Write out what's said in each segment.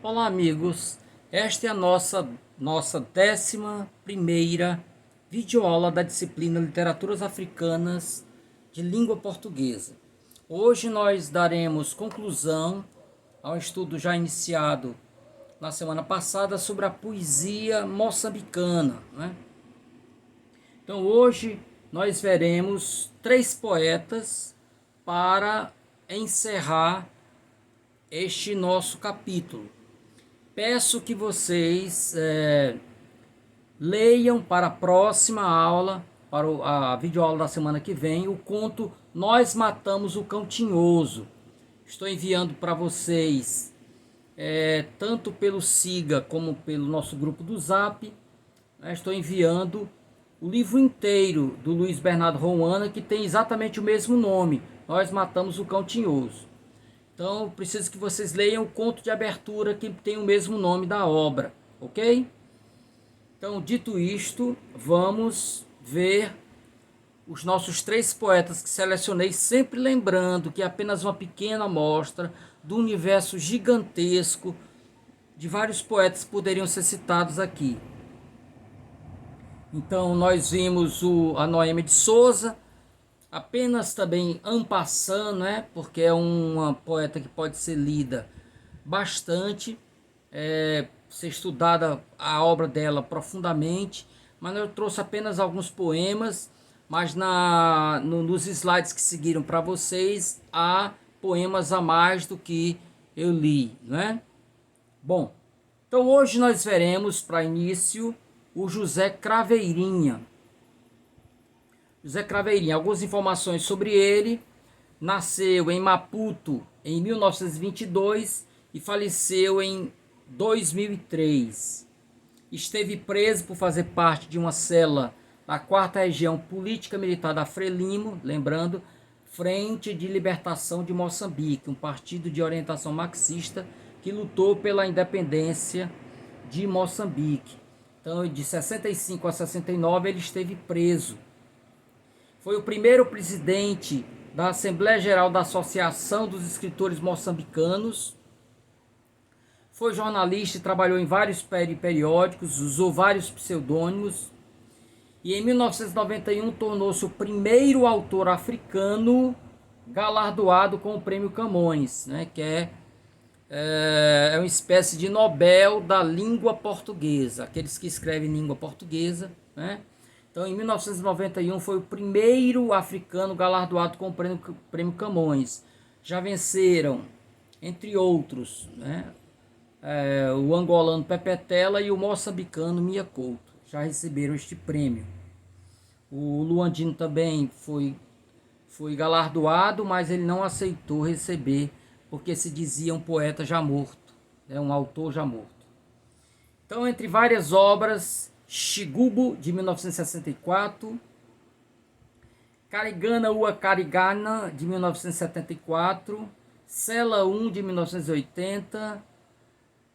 Olá, amigos. Esta é a nossa 11ª videoaula da disciplina Literaturas Africanas de Língua Portuguesa. Hoje nós daremos conclusão ao estudo já iniciado na semana passada sobre a poesia moçambicana, né? Então hoje nós veremos 3 poetas para encerrar este nosso capítulo. Peço que vocês leiam para a próxima aula, para a videoaula da semana que vem, o conto Nós Matamos o Cão Tinhoso. Estou enviando para vocês, tanto pelo Siga como pelo nosso grupo do Zap, né? Estou enviando o livro inteiro do Luiz Bernardo Roana, que tem exatamente o mesmo nome, Nós Matamos o Cão Tinhoso. Então, preciso que vocês leiam o conto de abertura que tem o mesmo nome da obra, ok? Então, dito isto, vamos ver os nossos 3 poetas que selecionei, sempre lembrando que é apenas uma pequena amostra do universo gigantesco de vários poetas que poderiam ser citados aqui. Então, nós vimos a Noêmia de Souza, apenas também en passant, né? Porque é uma poeta que pode ser lida bastante, ser estudada a obra dela profundamente, mas eu trouxe apenas alguns poemas, mas nos slides que seguiram para vocês há poemas a mais do que eu li, né? Bom, então hoje nós veremos para início o José Craveirinha. José Craveirinha, algumas informações sobre ele. Nasceu em Maputo em 1922 e faleceu em 2003. Esteve preso por fazer parte de uma cela da 4ª Região Política Militar da Frelimo, lembrando, Frente de Libertação de Moçambique, um partido de orientação marxista que lutou pela independência de Moçambique. Então, de 65 a 69 ele esteve preso. Foi o primeiro presidente da Assembleia Geral da Associação dos Escritores Moçambicanos. Foi jornalista e trabalhou em vários periódicos, usou vários pseudônimos. E em 1991 tornou-se o primeiro autor africano galardoado com o Prêmio Camões, né, que é uma espécie de Nobel da língua portuguesa, aqueles que escrevem língua portuguesa, né? Então, em 1991, foi o primeiro africano galardoado com o Prêmio Camões. Já venceram, entre outros, né, o angolano Pepetela e o moçambicano Mia Couto. Já receberam este prêmio. O Luandino também foi galardoado, mas ele não aceitou receber, porque se dizia um poeta já morto, né, um autor já morto. Então, entre várias obras, Xigubo, de 1964, Carigana Ua Carigana, de 1974, Cela 1, de 1980,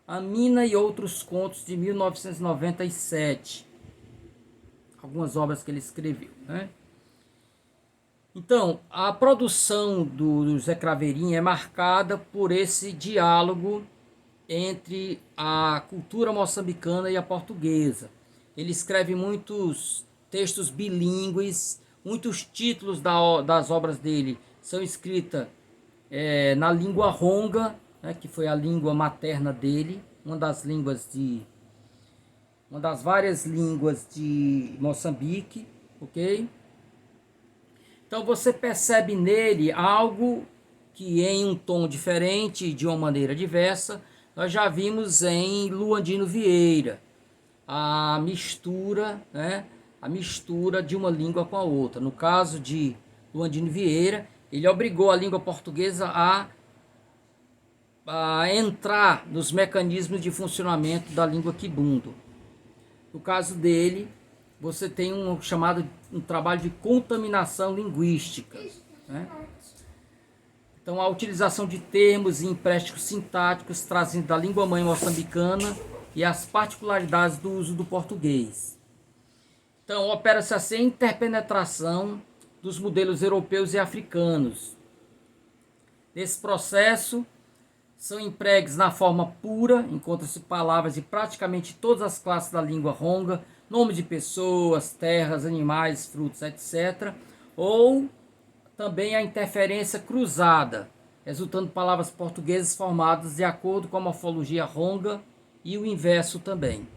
A Mina e Outros Contos, de 1997. Algumas obras que ele escreveu, né? Então, a produção do Zé Craveirinha é marcada por esse diálogo entre a cultura moçambicana e a portuguesa. Ele escreve muitos textos bilíngues, muitos títulos das obras dele são escritas na língua ronga, né, que foi a língua materna dele, uma das várias línguas de Moçambique, ok? Então você percebe nele algo que em um tom diferente, de uma maneira diversa, nós já vimos em Luandino Vieira, a mistura, né? A mistura de uma língua com a outra. No caso de Luandino Vieira, ele obrigou a língua portuguesa a entrar nos mecanismos de funcionamento da língua quibundo. No caso dele, você tem um trabalho de contaminação linguística, né? Então, a utilização de termos e empréstimos sintáticos trazendo da língua-mãe moçambicana e as particularidades do uso do português. Então, opera-se assim a interpenetração dos modelos europeus e africanos. Nesse processo, São empregos na forma pura, encontram-se palavras de praticamente todas as classes da língua ronga, nome de pessoas, terras, animais, frutos, etc. Ou também a interferência cruzada, resultando de palavras portuguesas formadas de acordo com a morfologia ronga e o inverso também.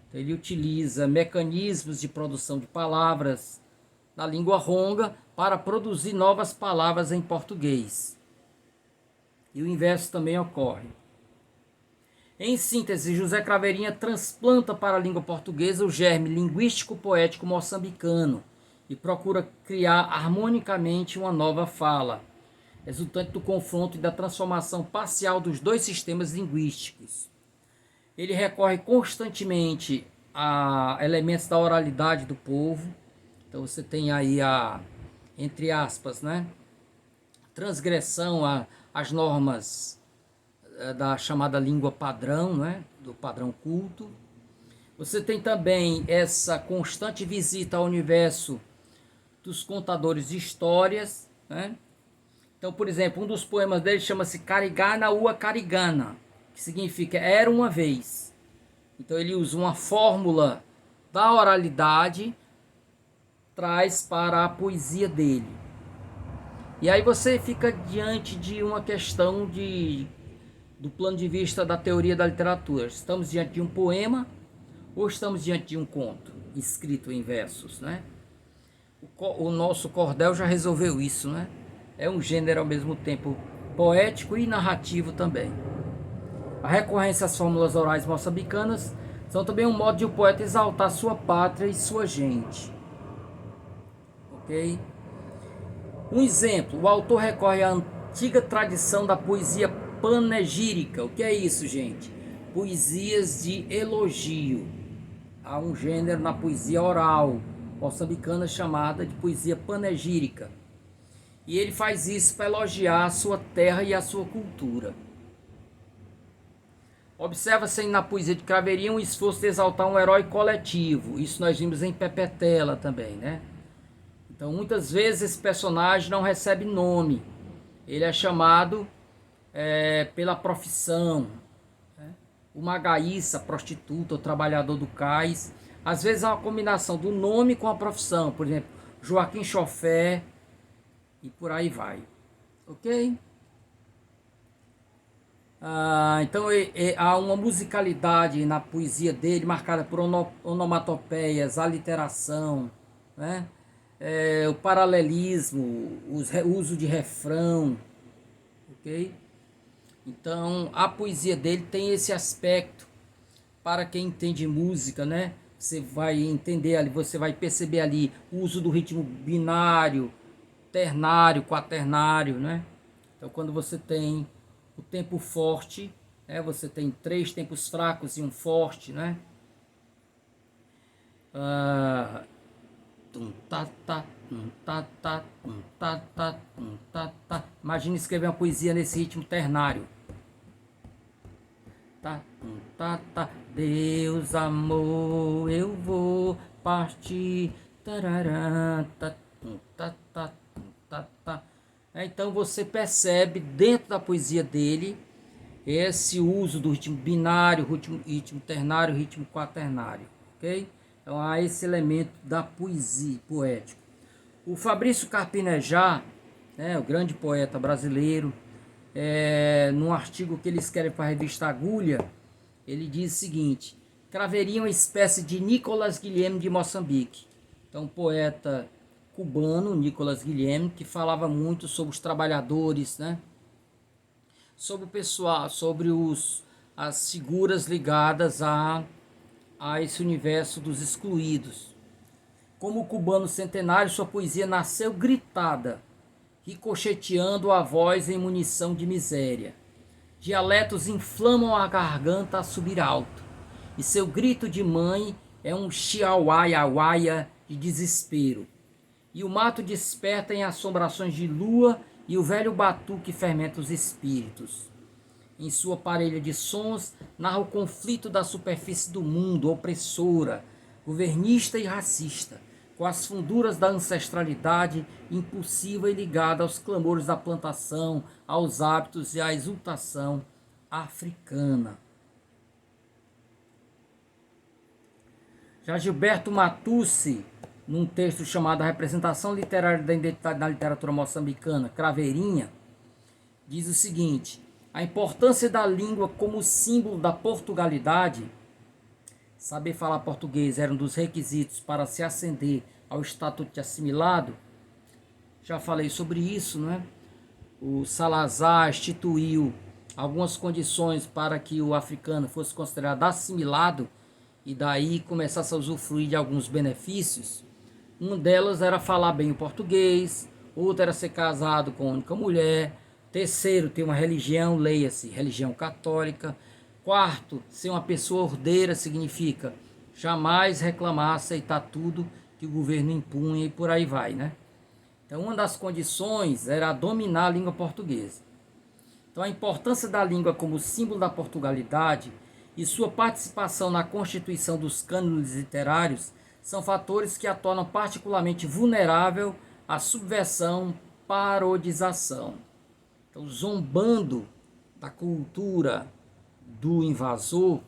Então, ele utiliza mecanismos de produção de palavras na língua ronga para produzir novas palavras em português. E o inverso também ocorre. Em síntese, José Craveirinha transplanta para a língua portuguesa o germe linguístico-poético moçambicano e procura criar harmonicamente uma nova fala, resultante do confronto e da transformação parcial dos dois sistemas linguísticos. Ele recorre constantemente a elementos da oralidade do povo. Então você tem aí entre aspas, né, transgressão às normas da chamada língua padrão, né, do padrão culto. Você tem também essa constante visita ao universo dos contadores de histórias, né? Então, por exemplo, um dos poemas dele chama-se Carigana Ua Carigana, que significa era uma vez. Então ele usa uma fórmula da oralidade, traz para a poesia dele. E aí você fica diante de uma questão do plano de vista da teoria da literatura. Estamos diante de um poema ou estamos diante de um conto escrito em versos, né? O nosso cordel já resolveu isso, né? É um gênero ao mesmo tempo poético e narrativo também. A recorrência às fórmulas orais moçambicanas são também um modo de o poeta exaltar sua pátria e sua gente. Ok? Um exemplo, o autor recorre à antiga tradição da poesia panegírica. O que é isso, gente? Poesias de elogio. Há um gênero na poesia oral moçambicana chamada de poesia panegírica. E ele faz isso para elogiar a sua terra e a sua cultura. Observa-se na poesia de Craveirinha um esforço de exaltar um herói coletivo. Isso nós vimos em Pepetela também, né? Então, muitas vezes esse personagem não recebe nome. Ele é chamado pela profissão. Né? O magaíça, prostituta, o trabalhador do cais. Às vezes é uma combinação do nome com a profissão. Por exemplo, Joaquim Chofé e por aí vai. Ok? Então há uma musicalidade na poesia dele marcada por onomatopeias, aliteração, né? O paralelismo, o uso de refrão, ok? Então a poesia dele tem esse aspecto. Para quem entende música, né? Você vai entender ali, você vai perceber ali o uso do ritmo binário, ternário, quaternário, né? Então quando você tem o tempo forte, né? Você tem 3 tempos fracos e um forte, né? Imagine escrever uma poesia nesse ritmo ternário. Deus amor, eu vou partir. Então você percebe dentro da poesia dele esse uso do ritmo binário, ritmo ternário, ritmo quaternário, ok? Então há esse elemento da poesia poética. O Fabrício Carpinejar, né, o grande poeta brasileiro, num artigo que ele escreve para a revista Agulha, ele diz o seguinte: Craveirinha é uma espécie de Nicolas Guilhem de Moçambique. Então, um poeta cubano, Nicolas Guilhem, que falava muito sobre os trabalhadores, né? Sobre o pessoal, sobre as figuras ligadas a esse universo dos excluídos. Como cubano centenário, sua poesia nasceu gritada, ricocheteando a voz em munição de miséria. Dialetos inflamam a garganta a subir alto, e seu grito de mãe é um chiauaiauaia de desespero. E o mato desperta em assombrações de lua e o velho batuque fermenta os espíritos. Em sua parelha de sons, narra o conflito da superfície do mundo, opressora, governista e racista, com as funduras da ancestralidade impulsiva e ligada aos clamores da plantação, aos hábitos e à exultação africana. Já Gilberto Matucci, num texto chamado A Representação Literária da Identidade na Literatura Moçambicana, Craveirinha, diz o seguinte: a importância da língua como símbolo da Portugalidade. Saber falar português era um dos requisitos para se ascender ao estatuto de assimilado. Já falei sobre isso, né? O Salazar instituiu algumas condições para que o africano fosse considerado assimilado e daí começasse a usufruir de alguns benefícios. Uma delas era falar bem o português, outra era ser casado com uma única mulher, terceiro, ter uma religião, leia-se, religião católica. Quarto, ser uma pessoa ordeira, significa jamais reclamar, aceitar tudo que o governo impunha e por aí vai, né? Então, uma das condições era dominar a língua portuguesa. Então, a importância da língua como símbolo da Portugalidade e sua participação na constituição dos cânones literários são fatores que a tornam particularmente vulnerável à subversão, parodização. Então, zombando da cultura do invasor,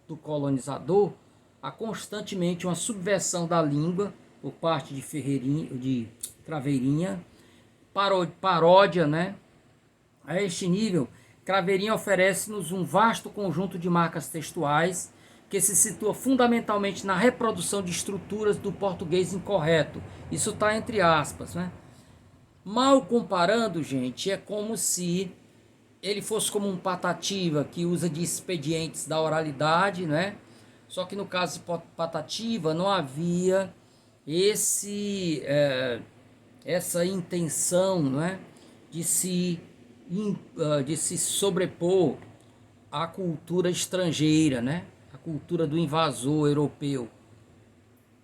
do colonizador, há constantemente uma subversão da língua por parte de Craveirinha, paródia, né? A este nível, Craveirinha oferece-nos um vasto conjunto de marcas textuais que se situa fundamentalmente na reprodução de estruturas do português incorreto. Isso está entre aspas, né? Mal comparando, gente, é como se ele fosse como um Patativa que usa de expedientes da oralidade, né? Só que no caso de Patativa não havia essa intenção, né, de se sobrepor à cultura estrangeira, né, a cultura do invasor europeu.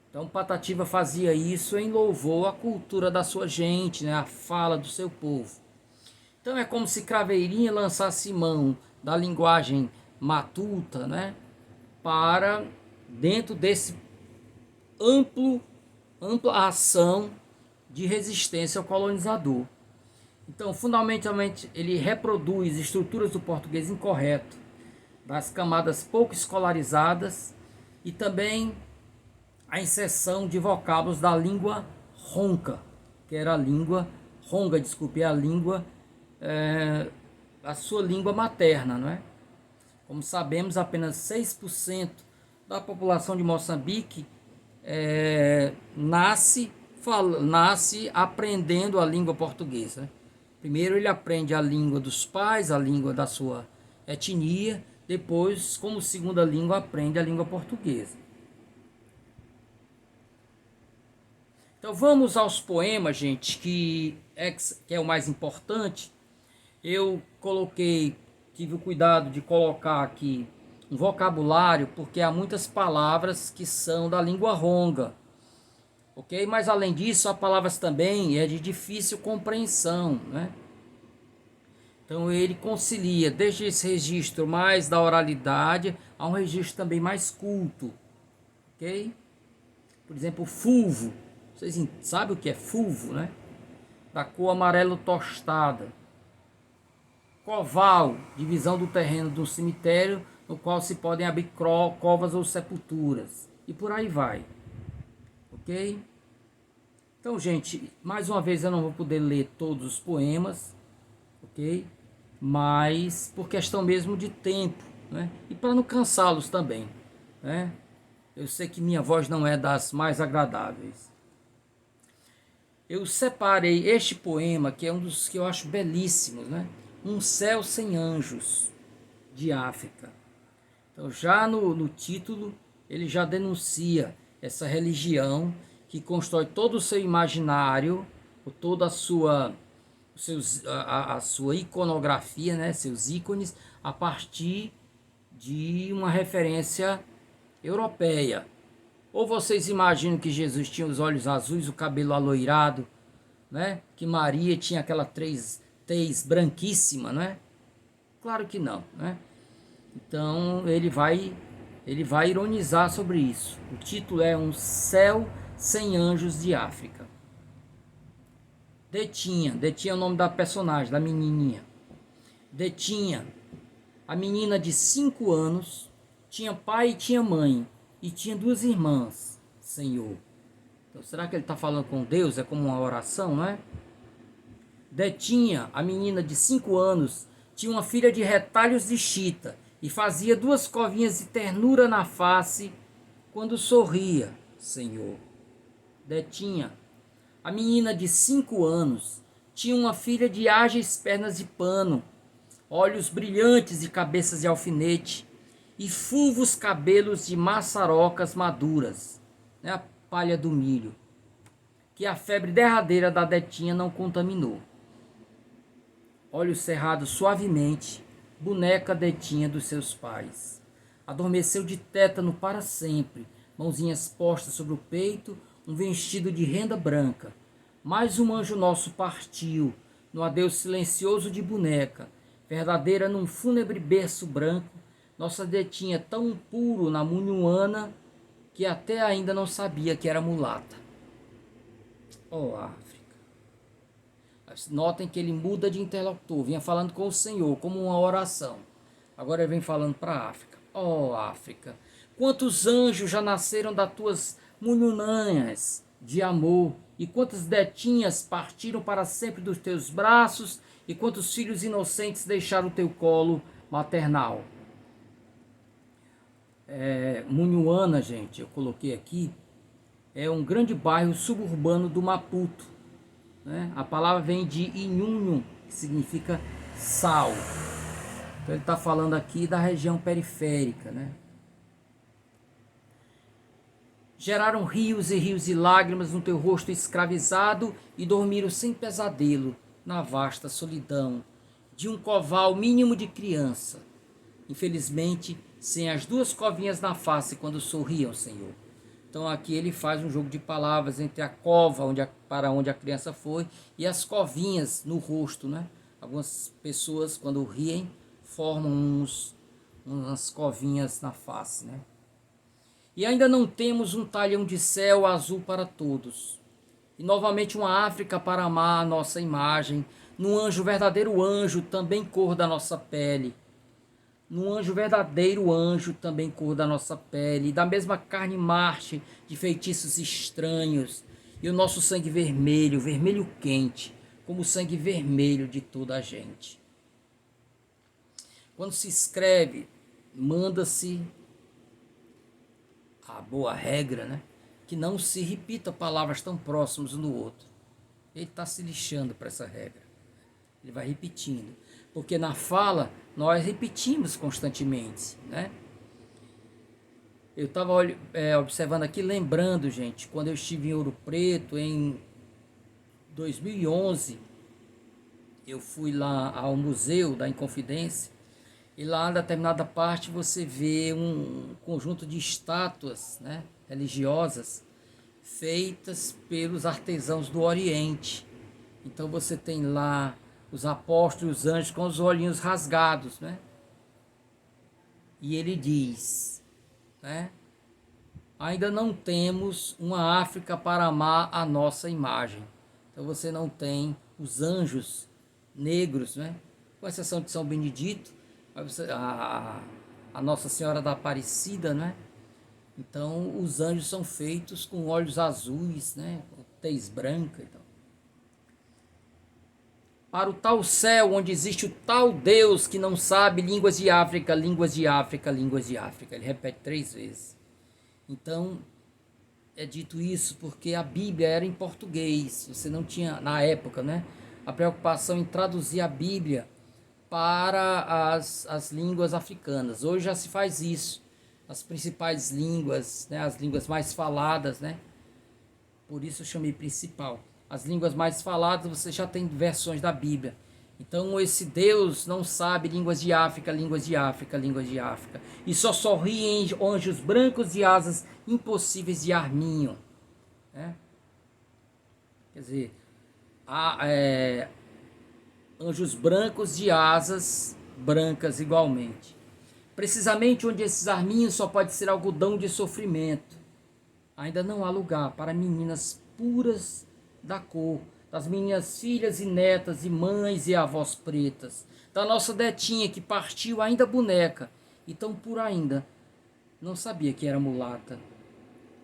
Então Patativa fazia isso em louvor à cultura da sua gente, né, a fala do seu povo. Então é como se Craveirinha lançasse mão da linguagem matuta, né, para dentro desse ampla ação de resistência ao colonizador. Então, fundamentalmente, ele reproduz estruturas do português incorreto, das camadas pouco escolarizadas e também a inserção de vocábulos da língua ronca, que era a língua ronga, desculpe, é a língua, a sua língua materna, não é? Como sabemos, apenas 6% da população de Moçambique nasce aprendendo a língua portuguesa, né? Primeiro ele aprende a língua dos pais, a língua da sua etnia, depois, como segunda língua, aprende a língua portuguesa. Então vamos aos poemas, gente, que é o mais importante. Eu tive o cuidado de colocar aqui um vocabulário, porque há muitas palavras que são da língua ronga, ok? Mas além disso, há palavras também de difícil compreensão, né? Então ele concilia desde esse registro mais da oralidade a um registro também mais culto, ok? Por exemplo, fulvo. Vocês sabem o que é fulvo, né? Da cor amarelo tostada. Coval, divisão do terreno de um cemitério no qual se podem abrir covas ou sepulturas. E por aí vai. Ok? Então, gente, mais uma vez eu não vou poder ler todos os poemas. Ok? Mas por questão mesmo de tempo, né? E para não cansá-los também, né? Eu sei que minha voz não é das mais agradáveis. Eu separei este poema, que é um dos que eu acho belíssimos, né? Um Céu Sem Anjos, de África. Então, já no título, ele já denuncia essa religião que constrói todo o seu imaginário, toda a sua iconografia, né? Seus ícones, a partir de uma referência europeia. Ou vocês imaginam que Jesus tinha os olhos azuis, o cabelo aloirado, né? Que Maria tinha aquela tez branquíssima, né? Claro que não, né? Então ele vai ironizar sobre isso. O título é Um Céu Sem Anjos de África. Detinha é o nome da personagem, da menininha. Detinha, A menina de 5 anos tinha pai e tinha mãe, e tinha 2 irmãs, Senhor. Então, será que ele está falando com Deus? É como uma oração, não é? Detinha, a menina de 5 anos, tinha uma filha de retalhos de chita, e fazia 2 covinhas de ternura na face quando sorria, Senhor. Detinha, a menina de 5 anos, tinha uma filha de ágeis pernas de pano, olhos brilhantes e cabeças de alfinete, e fulvos cabelos de maçarocas maduras, né, a palha do milho, que a febre derradeira da Detinha não contaminou. Olhos cerrados suavemente, boneca Detinha dos seus pais. Adormeceu de tétano para sempre, mãozinhas postas sobre o peito, um vestido de renda branca. Mais um anjo nosso partiu, no adeus silencioso de boneca, verdadeira num fúnebre berço branco, nossa Detinha tão puro na munhuana, que até ainda não sabia que era mulata. Oh, África. Notem que ele muda de interlocutor, vinha falando com o Senhor, como uma oração. Agora ele vem falando para a África. Oh, África, quantos anjos já nasceram das tuas munhunanhas de amor, e quantas detinhas partiram para sempre dos teus braços, e quantos filhos inocentes deixaram o teu colo maternal. Munhuana, gente, eu coloquei aqui, é um grande bairro suburbano do Maputo, né? A palavra vem de Inhunhum, que significa sal. Então ele está falando aqui da região periférica, né? Geraram rios e rios de lágrimas no teu rosto escravizado e dormiram sem pesadelo na vasta solidão de um coval mínimo de criança. Infelizmente, sem as 2 covinhas na face quando sorriam, Senhor. Então aqui ele faz um jogo de palavras entre a cova para onde a criança foi e as covinhas no rosto, né? Algumas pessoas, quando riem, formam umas covinhas na face, né? E ainda não temos um talhão de céu azul para todos. E novamente uma África para amar a nossa imagem, num anjo verdadeiro anjo, também cor da nossa pele. Num anjo verdadeiro anjo, também cor da nossa pele, e da mesma carne Marte de feitiços estranhos, e o nosso sangue vermelho, vermelho quente, como o sangue vermelho de toda a gente. Quando se escreve, manda-se a boa regra, né? Que não se repita palavras tão próximas um do outro. Ele está se lixando para essa regra. Ele vai repetindo. Porque na fala nós repetimos constantemente, né? Eu estava observando aqui, lembrando, gente, quando eu estive em Ouro Preto em 2011, eu fui lá ao Museu da Inconfidência, e lá, em determinada parte, você vê um conjunto de estátuas, né, religiosas feitas pelos artesãos do Oriente. Então você tem lá os apóstolos e os anjos com os olhinhos rasgados, né? E ele diz, né? Ainda não temos uma África para amar a nossa imagem. Então você não tem os anjos negros, né? Com exceção de São Benedito, a Nossa Senhora da Aparecida, né? Então os anjos são feitos com olhos azuis, né? Com tez branca. Então. Para o tal céu onde existe o tal Deus que não sabe línguas de África, línguas de África, línguas de África. Ele repete 3 vezes. Então, é dito isso porque a Bíblia era em português. Você não tinha, na época, né, a preocupação em traduzir a Bíblia para as línguas africanas. Hoje já se faz isso. As principais línguas, né, as línguas mais faladas, né? Por isso eu chamei principal. As línguas mais faladas, você já tem versões da Bíblia. Então esse Deus não sabe línguas de África, línguas de África, línguas de África. E só sorriem anjos brancos de asas impossíveis de arminho. Né? Quer dizer, anjos brancos de asas brancas igualmente. Precisamente onde esses arminhos só pode ser algodão de sofrimento. Ainda não há lugar para meninas puras da cor das minhas filhas e netas e mães e avós pretas, da nossa netinha que partiu ainda boneca e tão pura ainda, não sabia que era mulata.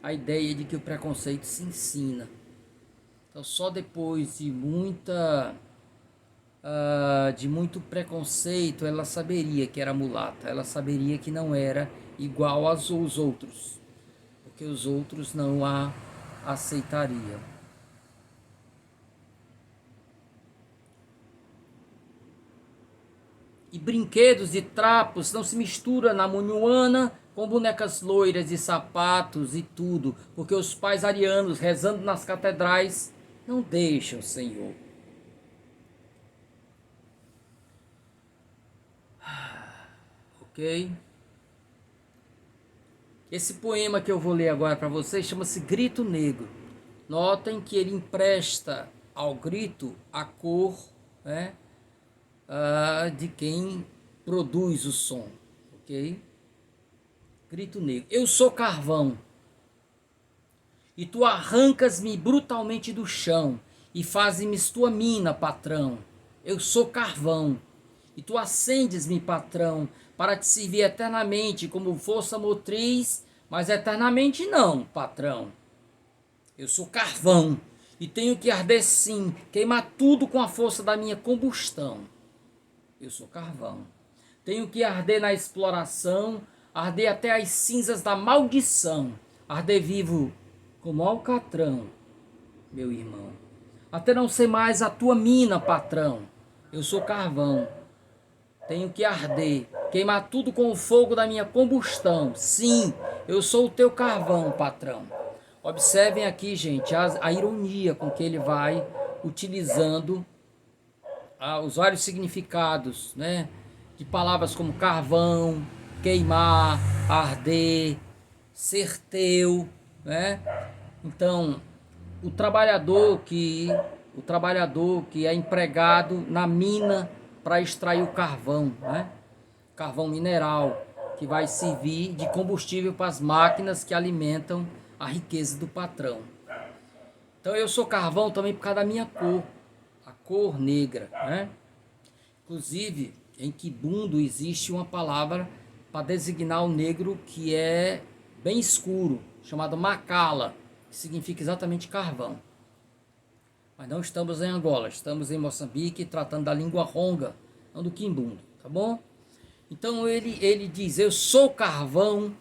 A ideia de que o preconceito se ensina. Então só depois de muito preconceito ela saberia que era mulata, ela saberia que não era igual aos outros, porque os outros não a aceitariam. E brinquedos e trapos não se mistura na Munhuana com bonecas loiras e sapatos e tudo, porque os pais arianos rezando nas catedrais não deixam, Senhor. Ok? Esse poema que eu vou ler agora para vocês chama-se Grito Negro. Notem que ele empresta ao grito a cor, né, de quem produz o som, ok? Grito Negro. Eu sou carvão, e tu arrancas-me brutalmente do chão, e fazes-me tua mina, patrão. Eu sou carvão, e tu acendes-me, patrão, para te servir eternamente como força motriz, mas eternamente não, patrão. Eu sou carvão, e tenho que arder sim, queimar tudo com a força da minha combustão. Eu sou carvão. Tenho que arder na exploração, arder até as cinzas da maldição, arder vivo como alcatrão, meu irmão. Até não ser mais a tua mina, patrão. Eu sou carvão. Tenho que arder, queimar tudo com o fogo da minha combustão. Sim, eu sou o teu carvão, patrão. Observem aqui, gente, a ironia com que ele vai utilizando os vários significados, né, de palavras como carvão, queimar, arder, ser teu, né? Então, o trabalhador que é empregado na mina para extrair o carvão, né? Carvão mineral, que vai servir de combustível para as máquinas que alimentam a riqueza do patrão. Então eu sou carvão também por causa da minha cor, a cor negra, né? Inclusive, em Kibundo existe uma palavra para designar o negro que é bem escuro, chamado macala, que significa exatamente carvão. Mas não estamos em Angola, estamos em Moçambique, tratando da língua ronga, não do Quimbundo, tá bom? Então ele diz, eu sou carvão,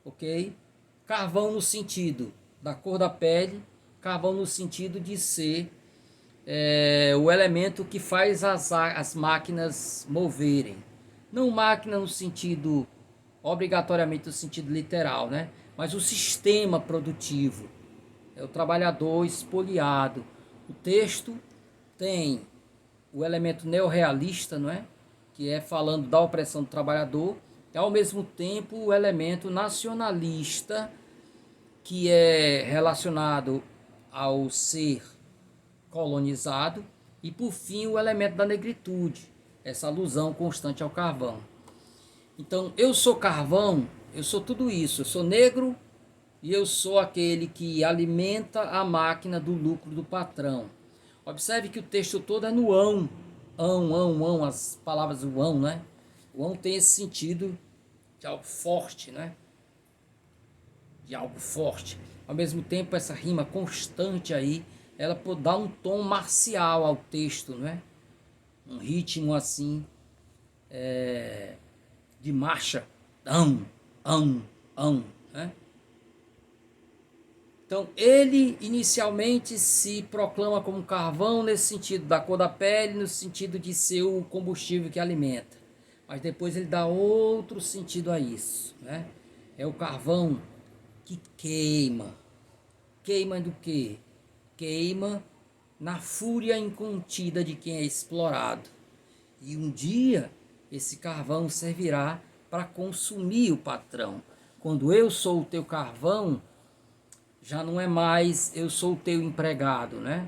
ok? Carvão no sentido da cor da pele, carvão no sentido de ser o elemento que faz as máquinas moverem. Não máquina no sentido, obrigatoriamente no sentido literal, né? Mas o sistema produtivo. É o trabalhador espoliado. O texto tem o elemento neorrealista, não é? Que é falando da opressão do trabalhador, e ao mesmo tempo o elemento nacionalista, que é relacionado ao ser colonizado, e por fim o elemento da negritude, essa alusão constante ao carvão. Então eu sou carvão, eu sou tudo isso, eu sou negro e eu sou aquele que alimenta a máquina do lucro do patrão. Observe que o texto todo é no ão, as palavras do ão, né? O ão tem esse sentido de algo forte, né? De algo forte. Ao mesmo tempo, essa rima constante aí, ela dá um tom marcial ao texto, não é? Um ritmo assim, de marcha. Né? Então, ele inicialmente se proclama como carvão nesse sentido da cor da pele, no sentido de ser o combustível que alimenta. Mas depois ele dá outro sentido a isso, né? É o carvão que queima. Queima do quê? Queima na fúria incontida de quem é explorado. E um dia esse carvão servirá para consumir o patrão. Quando eu sou o teu carvão, já não é mais eu sou o teu empregado, né?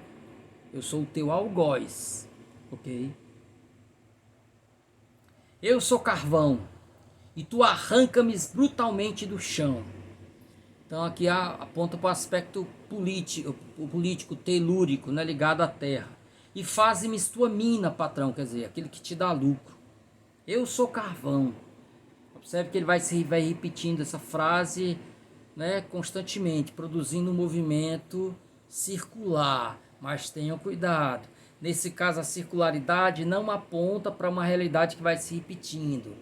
Eu sou o teu algoz, ok? Eu sou carvão e tu arranca-me brutalmente do chão. Então aqui aponta para o aspecto político, o político telúrico, né, ligado à terra. E faze-me tua mina, patrão, quer dizer, aquele que te dá lucro. Eu sou carvão. Observe que ele vai repetindo essa frase, né, constantemente, produzindo um movimento circular. Mas tenham cuidado. Nesse caso, a circularidade não aponta para uma realidade que vai se repetindo.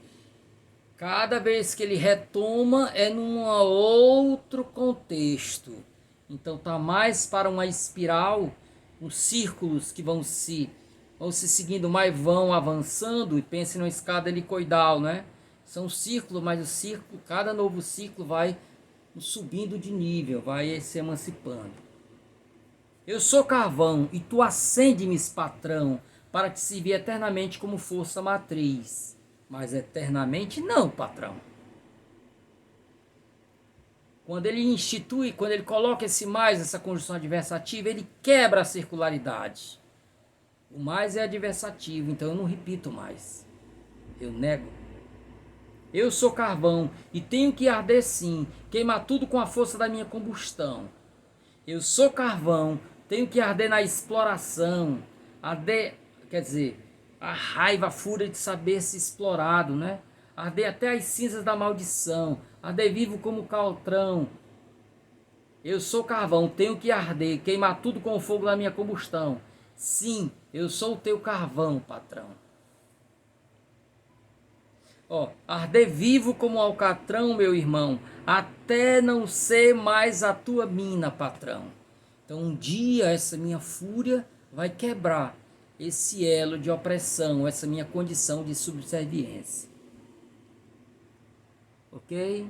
Cada vez que ele retoma é num outro contexto. Então tá mais para uma espiral, os círculos que vão se seguindo, mas vão avançando. E pense numa escada helicoidal, né? São círculos, mas o círculo, cada novo ciclo vai subindo de nível, vai se emancipando. Eu sou carvão e tu acende-me, patrão, para te servir eternamente como força matriz. Mas eternamente não, patrão. Quando ele institui, quando ele coloca esse mais, essa conjunção adversativa, ele quebra a circularidade. O mais é adversativo, então eu não repito mais. Eu nego. Eu sou carvão e tenho que arder sim, queimar tudo com a força da minha combustão. Eu sou carvão, tenho que arder na exploração. Arder, quer dizer, a raiva, a fúria de saber se explorado, né? Arder até as cinzas da maldição. Arder vivo como caltrão. Eu sou carvão, tenho que arder, queimar tudo com o fogo da minha combustão. Sim, eu sou o teu carvão, patrão. Ó, arder vivo como alcatrão, meu irmão, até não ser mais a tua mina, patrão. Então um dia essa minha fúria vai quebrar esse elo de opressão, essa minha condição de subserviência. Ok?